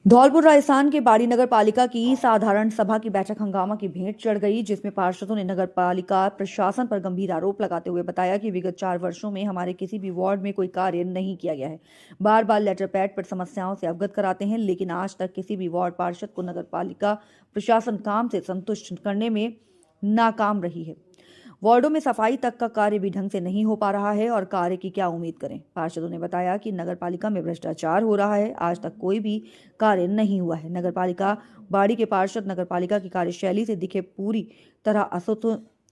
धौलपुर राजस्थान के बाड़ी नगर पालिका की साधारण सभा की बैठक हंगामा की भेंट चढ़ गई, जिसमें पार्षदों ने नगर पालिका प्रशासन पर गंभीर आरोप लगाते हुए बताया कि विगत 4 वर्षों में हमारे किसी भी वार्ड में कोई कार्य नहीं किया गया है। बार बार लेटर पैड पर समस्याओं से अवगत कराते हैं, लेकिन आज तक किसी भी वार्ड पार्षद को नगर पालिका प्रशासन काम से संतुष्ट करने में नाकाम रही है। वार्डों में सफाई तक का कार्य भी ढंग से नहीं हो पा रहा है और कार्य की क्या उम्मीद करें। पार्षदों ने बताया कि नगर पालिका में भ्रष्टाचार हो रहा है, आज तक कोई भी कार्य नहीं हुआ है। नगर पालिका बाड़ी के पार्षद नगर पालिका की कार्यशैली से दिखे पूरी तरह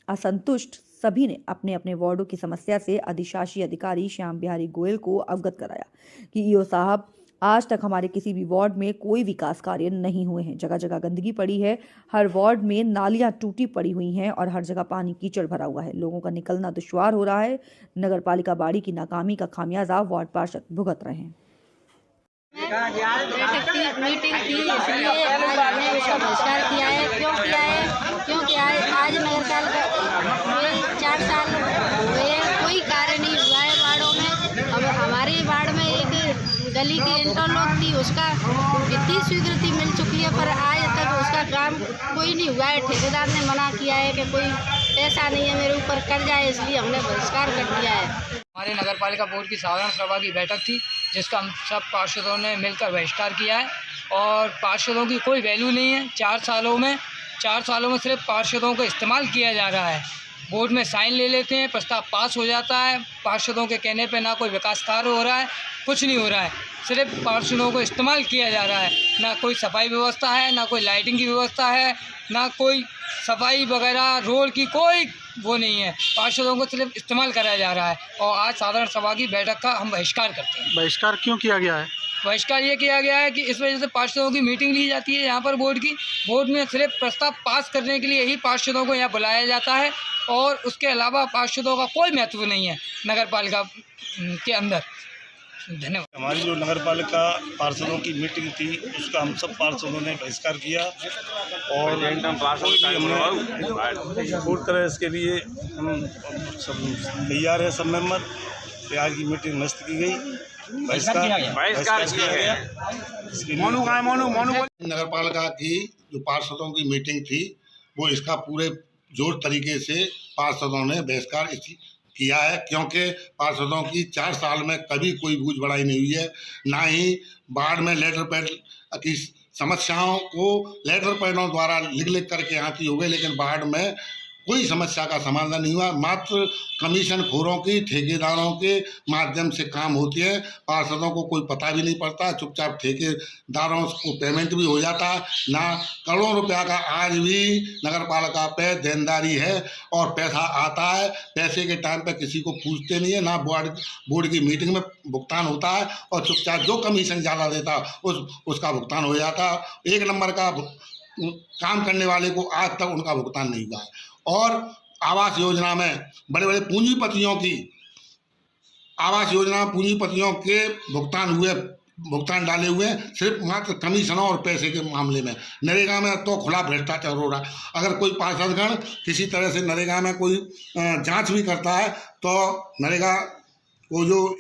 असंतुष्ट। सभी ने अपने अपने वार्डों की समस्या से अधिशासी अधिकारी श्याम बिहारी गोयल को अवगत कराया कि ईओ साहब, आज तक हमारे किसी भी वार्ड में कोई विकास कार्य नहीं हुए हैं। जगह जगह गंदगी पड़ी है, हर वार्ड में नालियां टूटी पड़ी हुई हैं और हर जगह पानी कीचड़ भरा हुआ है। लोगों का निकलना दुश्वार हो रहा है। नगर पालिका बाड़ी की नाकामी का खामियाजा वार्ड पार्षद भुगत रहे हैं। मीटिंग थी, इसलिए आज हमने उसका बहिष्कार किया है। क्योंकि आज नगर पालिका में 4 साल हुए, कोई कार्य नहीं हुआ है वार्डों में। अब हमारी वार्ड में एक गली की इंटरलॉक थी, उसका वित्तीय स्वीकृति मिल चुकी है, पर आज तक उसका काम कोई नहीं हुआ है। ठेकेदार ने मना किया है कि कोई पैसा नहीं है, मेरे ऊपर कर्जा है, इसलिए हमने बहिष्कार कर दिया है। हमारे नगर पालिका बोर्ड की साधारण सभा की बैठक थी, जिसका हम सब पार्षदों ने मिलकर बहिष्कार किया है। और पार्षदों की कोई वैल्यू नहीं है। 4 सालों में सिर्फ पार्षदों का इस्तेमाल किया जा रहा है। बोर्ड में साइन ले लेते हैं, प्रस्ताव पास हो जाता है। पार्षदों के कहने पे ना कोई विकास कार्य हो रहा है, कुछ नहीं हो रहा है। सिर्फ पार्षदों को इस्तेमाल किया जा रहा है। ना कोई सफाई व्यवस्था है, ना कोई लाइटिंग की व्यवस्था है, ना कोई सफाई वगैरह रोड की कोई वो नहीं है। पार्षदों को सिर्फ इस्तेमाल कराया जा रहा है। और आज साधारण सभा की बैठक का हम बहिष्कार करते हैं। बहिष्कार क्यों किया गया है? बहिष्कार ये किया गया है कि इस वजह से पार्षदों की मीटिंग ली जाती है यहाँ पर बोर्ड में सिर्फ प्रस्ताव पास करने के लिए ही पार्षदों को यहाँ बुलाया जाता है, और उसके अलावा पार्षदों का कोई महत्व नहीं है नगर पालिका के अंदर। धन्यवाद। हमारी जो नगर पालिका पार्षदों की मीटिंग थी, उसका हम सब पार्षदों ने बहिष्कार किया और पूरी तरह इसके लिए हम सब तैयार है। सब मेंबर पे आज की मीटिंग नष्ट की गई, बहिष्कार किया गया। नगर पालिका की जो पार्षदों की मीटिंग थी, वो इसका पूरे जोर तरीके से पार्षदों ने बहिष्कार किया है, क्योंकि पार्षदों की 4 साल में कभी कोई बूझ बढ़ाई नहीं हुई है। ना ही बाढ़ में लेटर पैड की समस्याओं को लेटर पैडों द्वारा लिख करके आती हो गई, लेकिन बाढ़ में कोई समस्या का समाधान नहीं हुआ। मात्र कमीशन खोरों की, ठेकेदारों के माध्यम से काम होती है। पार्षदों को कोई पता भी नहीं पड़ता, चुपचाप ठेकेदारों को पेमेंट भी हो जाता ना। करोड़ों रुपया का आज भी नगर पालिका पे देनदारी है और पैसा आता है। पैसे के टाइम पे किसी को पूछते नहीं है, ना बोर्ड की मीटिंग में भुगतान होता है, और चुपचाप जो कमीशन ज़्यादा देता उसका भुगतान हो जाता। 1 नंबर का काम करने वाले को आज तक उनका भुगतान नहीं हुआ है। और आवास योजना में बड़े बड़े पूंजीपतियों की आवास योजना पूंजीपतियों के भुगतान डाले हुए हैं, सिर्फ मात्र कमीशनों और पैसे के मामले में। नरेगा में तो खुला भ्रष्टाचार हो रहा है। अगर कोई पार्षदगण किसी तरह से नरेगा में कोई जांच भी करता है, तो नरेगा को जो